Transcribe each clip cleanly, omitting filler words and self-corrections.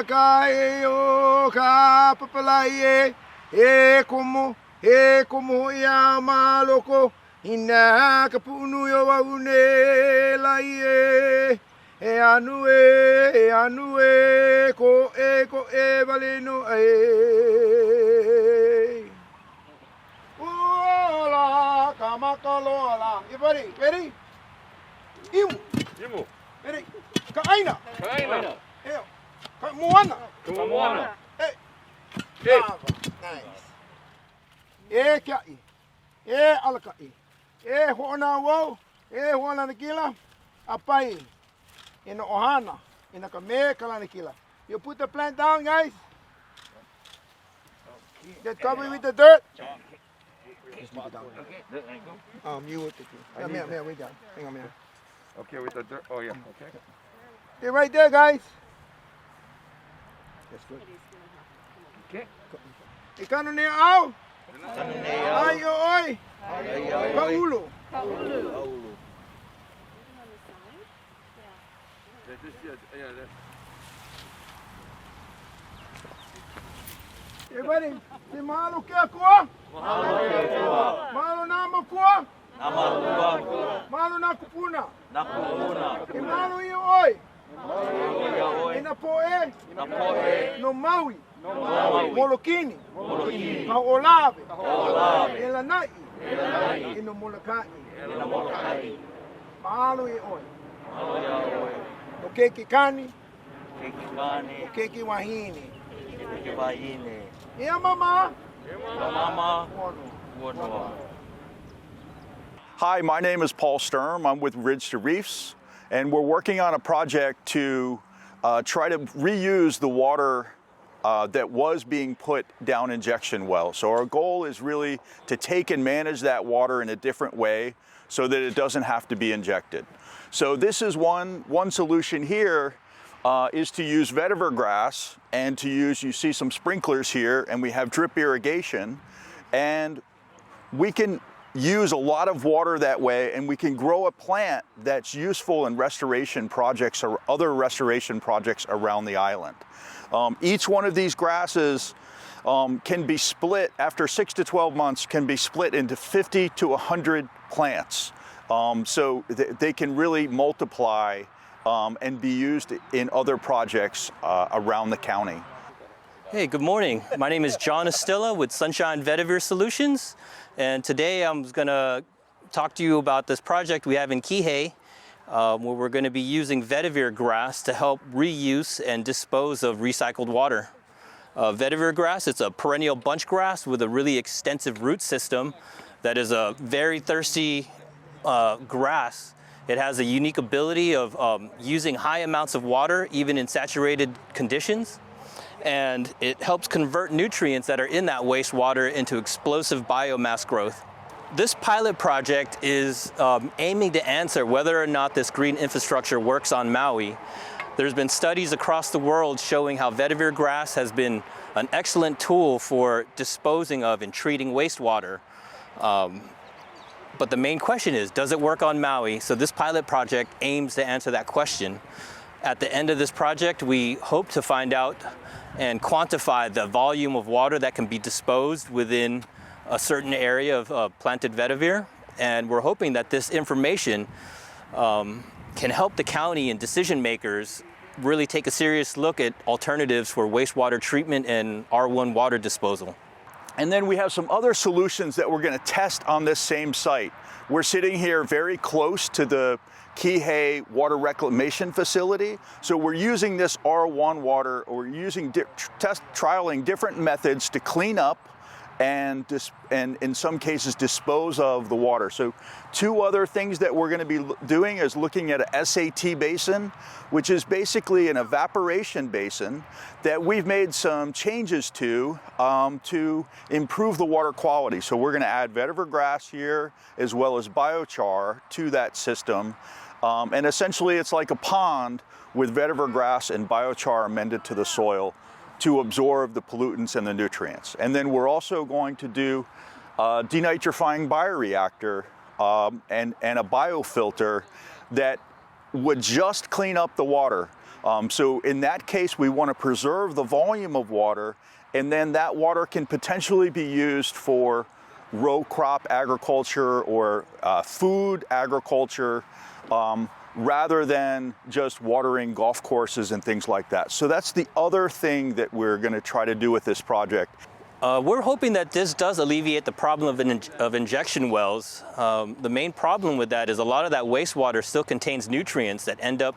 ka e o ka papalai e komo ia maloko ina ka punu yo wa une lai e anu ko e valeno ola kamakalola ready imu ready ka aina eo ka moana nice e kai e alakai e hoana wau e hoana nakila apai in the ohana in the kame kalanikila. You put the plant down, guys. Just cover it with the dirt. Just leave it down. You with the here, we got. Hang on, man. Okay, with the dirt. Oh yeah. Okay. They're right there, guys. That's good. Okay. Ikano ne au. Ai oi. Paulu. Everybody, si mahalo kia kua? Mahalo na makua? Mahalo na kupuna? E mahalo i oi? E na poe? No Maui? Molokini? Ka olave? E lanai? E no molakai? Mahalo i oi? O keiki kani? O keiki wahine? Ia mama? Hi, my name is Paul Sturm. I'm with Reefs, and we're working on a project to try to reuse the water that was being put down injection wells. So our goal is really to take and manage that water in a different way so that it doesn't have to be injected. So this is one solution here is to use vetiver grass and to use, you see some sprinklers here, and we have drip irrigation, and we can use a lot of water that way, and we can grow a plant that's useful in restoration projects or other restoration projects around the island. Each one of these grasses can be split after 6 to 12 months, can be split into 50 to 100 plants. So they can really multiply and be used in other projects around the county. Hey, good morning. My name is John Astilla with Sunshine Vetiver Solutions, and today I'm going to talk to you about this project we have in Kihei, where we're going to be using vetiver grass to help reuse and dispose of recycled water. Vetiver grass, it's a perennial bunch grass with a really extensive root system that is a very thirsty grass. It has a unique ability of using high amounts of water even in saturated conditions, and it helps convert nutrients that are in that wastewater into explosive biomass growth. This pilot project is aiming to answer whether or not this green infrastructure works on Maui. There's been studies across the world showing how vetiver grass has been an excellent tool for disposing of and treating wastewater. But the main question is, does it work on Maui? So this pilot project aims to answer that question. At the end of this project, we hope to find out and quantify the volume of water that can be disposed within a certain area of planted vetiver. And we're hoping that this information can help the county and decision makers really take a serious look at alternatives for wastewater treatment and R1 water disposal. And then we have some other solutions that we're going to test on this same site. We're sitting here very close to the Kihei Water Reclamation Facility. So we're using this R1 water, or we're using trialing different methods to clean up and in some cases dispose of the water. So two other things that we're going to be doing is looking at a SAT basin, which is basically an evaporation basin that we've made some changes to improve the water quality. So we're going to add vetiver grass here as well as biochar to that system. And essentially it's like a pond with vetiver grass and biochar amended to the soil to absorb the pollutants and the nutrients. And then we're also going to do a denitrifying bioreactor and a biofilter that would just clean up the water. So in that case, we want to preserve the volume of water, and then that water can potentially be used for row crop agriculture or food agriculture, rather than just watering golf courses and things like that. So that's the other thing that we're going to try to do with this project. We're hoping that this does alleviate the problem of injection wells. The main problem with that is a lot of that wastewater still contains nutrients that end up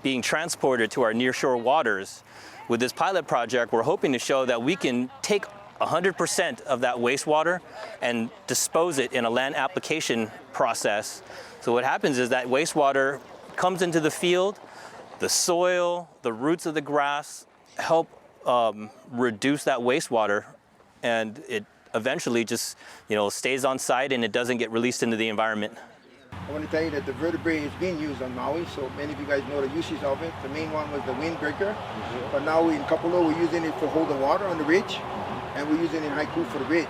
being transported to our nearshore waters. With this pilot project, we're hoping to show that we can take 100% of that wastewater and dispose it in a land application process. So what happens is that wastewater comes into the field, the soil, the roots of the grass help reduce that wastewater, and it eventually just stays on site and it doesn't get released into the environment. I want to tell you that the vertebrae is being used on Maui, so many of you guys know the uses of it. The main one was the windbreaker, but now in Kapolo we're using it for holding water on the ridge, and we're using it in haiku for the ridge.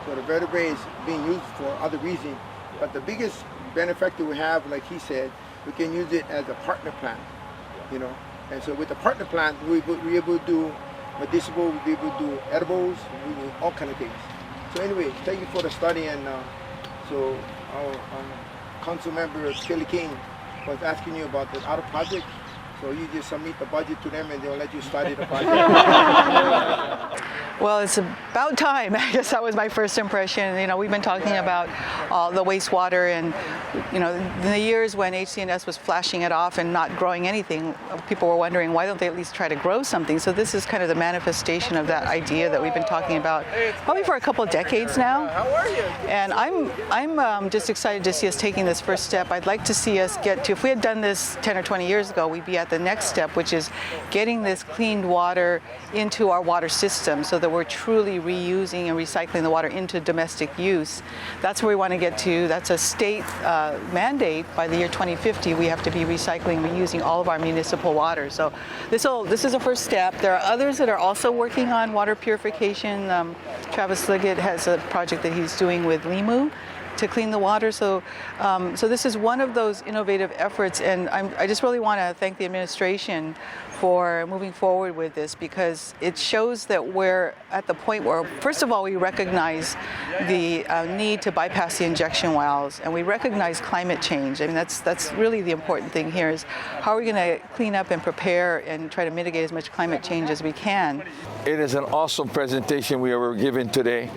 So the vertebrae is being used for other reasons, but the biggest benefactor we have, like he said, we can use it as a partner plant, And so with the partner plant, we're able to do medicinal, we'll be able to do edibles, we do all kind of things. So anyway, thank you for the study, and so our council member Kelly King was asking you about the other project. So you just submit the budget to them and they'll let you study the project. Well, it's about time. I guess that was my first impression. We've been talking about the wastewater, and in the years when HCNS was flashing it off and not growing anything, people were wondering why don't they at least try to grow something. So this is kind of the manifestation of that idea that we've been talking about probably for a couple of decades now. How are you? And I'm just excited to see us taking this first step. I'd like to see us get to, if we had done this 10 or 20 years ago, we'd be at the next step, which is getting this cleaned water into our water system so that we're truly reusing and recycling the water into domestic use. That's where we want to get to. That's a state mandate. By the year 2050, we have to be recycling, reusing all of our municipal water. So this is a first step. There are others that are also working on water purification. Travis Liggett has a project that he's doing with Limu to clean the water. So this is one of those innovative efforts, and I just really want to thank the administration for moving forward with this, because it shows that we're at the point where, first of all, we recognize the need to bypass the injection wells, and we recognize climate change. I mean, that's really the important thing here, is how are we going to clean up and prepare and try to mitigate as much climate change as we can. It is an awesome presentation we were given today.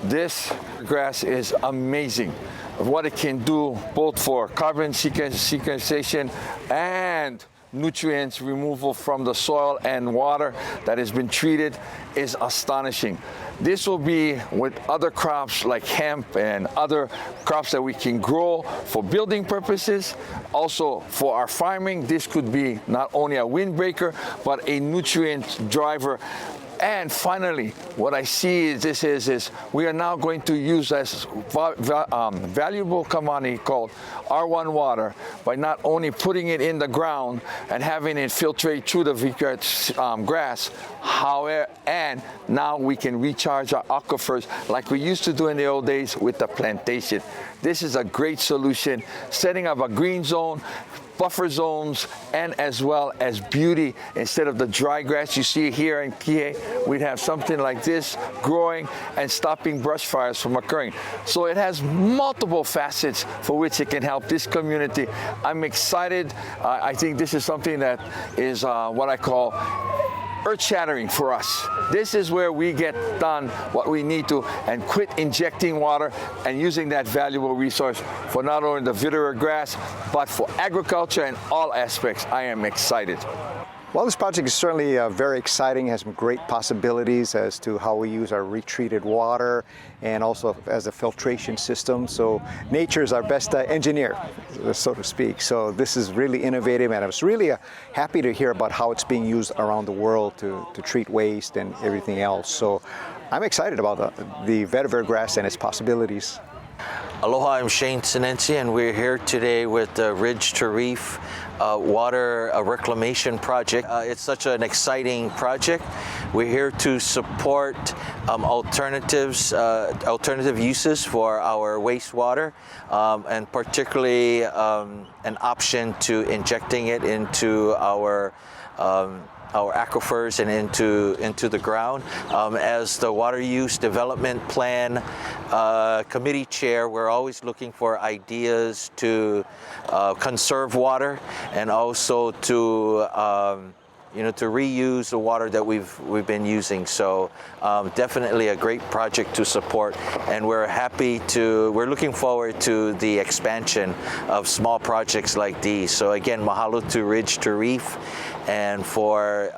This grass is amazing of what it can do, both for carbon sequestration and nutrients removal from the soil and water that has been treated is astonishing. This will be with other crops like hemp and other crops that we can grow for building purposes. Also for our farming, this could be not only a windbreaker, but a nutrient driver. And finally, what I see is we are now going to use this valuable commodity called R1 water by not only putting it in the ground and having it filtrate through the grass, however, and now we can recharge our aquifers like we used to do in the old days with the plantation. This is a great solution, setting up a green zone, buffer zones, and as well as beauty. Instead of the dry grass you see here in Kihei, we'd have something like this growing and stopping brush fires from occurring. So it has multiple facets for which it can help this community. I'm excited. I think this is something that is what I call earth-shattering for us. This is where we get done what we need to and quit injecting water and using that valuable resource for not only the Vetiver grass, but for agriculture and all aspects. I am excited. Well, this project is certainly very exciting, has some great possibilities as to how we use our retreated water and also as a filtration system. So nature is our best engineer, so to speak. So this is really innovative, and I was really happy to hear about how it's being used around the world to treat waste and everything else. So I'm excited about the vetiver grass and its possibilities. Aloha, I'm Shane Sinenci, and we're here today with the Ridge to Reef water reclamation project. It's such an exciting project We're here to support alternative uses for our wastewater, and particularly an option to injecting it into our aquifers and into the ground. As the Water Use Development Plan Committee Chair, we're always looking for ideas to conserve water and also to to reuse the water that we've been using. So definitely a great project to support, and we're looking forward to the expansion of small projects like these. So again, mahalo to Ridge to Reef and for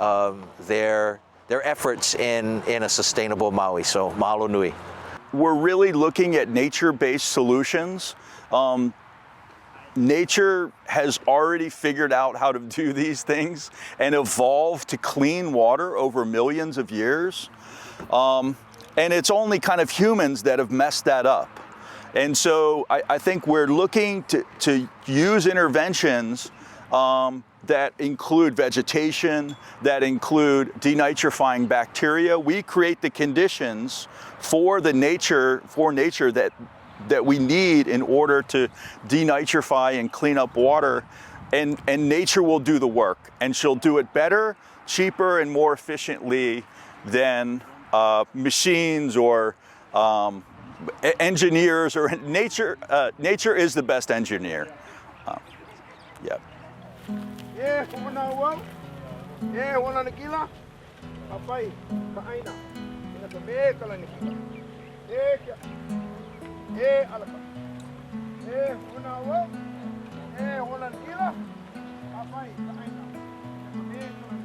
their efforts in a sustainable Maui. So mahalo nui. We're really looking at nature-based solutions. Nature has already figured out how to do these things and evolved to clean water over millions of years. And it's only kind of humans that have messed that up. And so I think we're looking to use interventions that include vegetation, that include denitrifying bacteria. We create the conditions for nature that we need in order to denitrify and clean up water, and nature will do the work, and she'll do it better, cheaper, and more efficiently than machines or engineers, or nature. Nature is the best engineer. Yeah. Yeah, kumana wau. Yeah, wana nikila. Papai, kaaina. Ina kabe kala nikila. Yeah, kia. Yeah, alaka. Yeah, kumana wau. Yeah, wana nikila. Papai, kaaina. Ina kabe kala